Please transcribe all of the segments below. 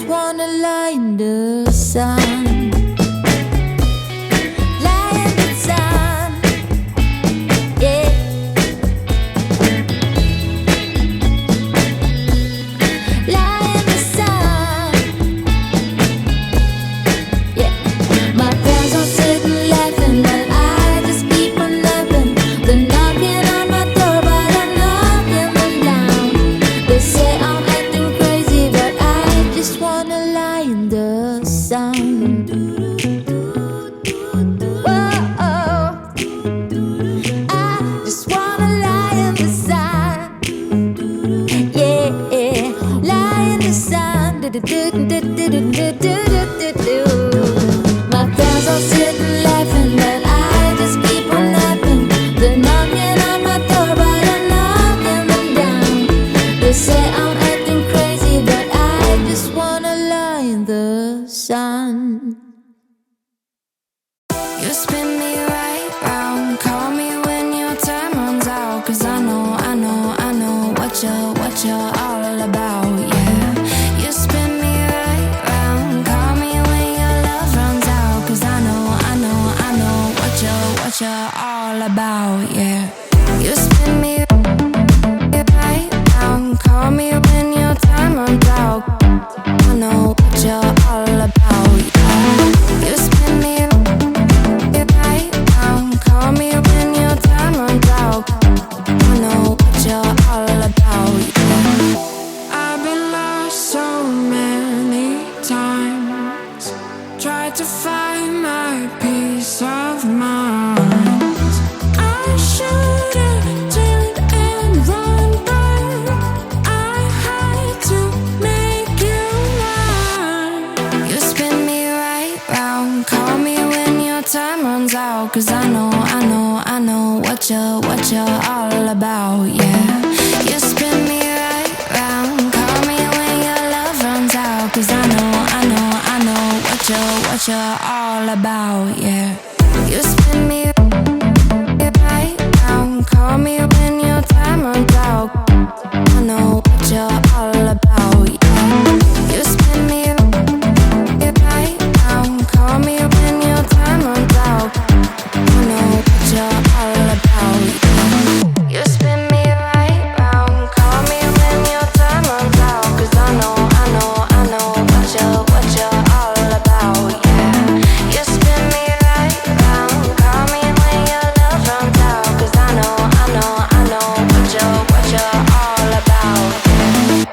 just wanna lie in the sun. Lie in the sun, yeah. Lie in the sun, yeah. My friends are sitting laughing, but I just keep on laughing. They're knocking on my door, but I'm knocking them down. They say I'm acting crazy, but I just wanna lie in the sun. Whoa, I just wanna lie in the sun, yeah. Lie in the sun, my friends are sitting laughing, but I just keep on laughing. They're knocking on my door, but I'm knocking them down. They say I'm acting crazy, but I just wanna lie in the sun. You spin me right round, call me when your time runs out. Cause I know what you're all about, yeah. You spin me right round, call me when your love runs out. Cause I know what you're all about, yeah. You spin me right round, call me when your time runs out. I know what you're all about, yeah. You spin me right round, call me when your time runs out. I know what you're all about, yeah. I've been lost so many times, tried to find my peace of mind. I should have turned and run, but I had to make you mine. You spin me right round, call me when your time runs out. Cause I know what you're all about, yeah. You spin me right round, call me when your love runs out. Cause I know what you're all about, yeah. You spin me right round, call me when your time runs out. I know what you're all about, yeah. You spin me right round, call me when your time runs out. I know what you're all about, yeah. You spin me right round, call me when your time runs out. Cause I know what you're all about, yeah. You spin me right round, call me when your love runs out. Cause I know what you're all about, yeah.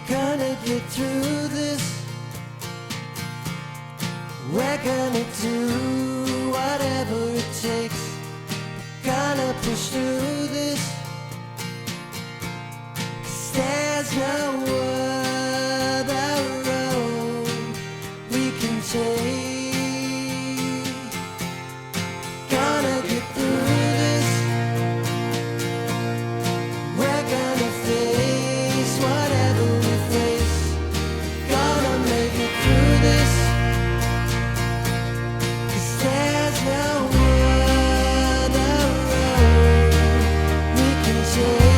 Gonna get through this. We're gonna do whatever it takes. Gonna push through this. 'Cause there's no other road we can take. Gonna get through this. We're gonna face whatever we face. Gonna make it through this. 'Cause there's no other road we can take.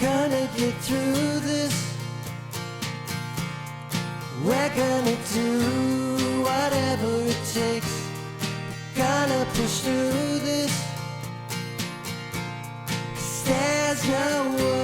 gonna get through this. We're gonna do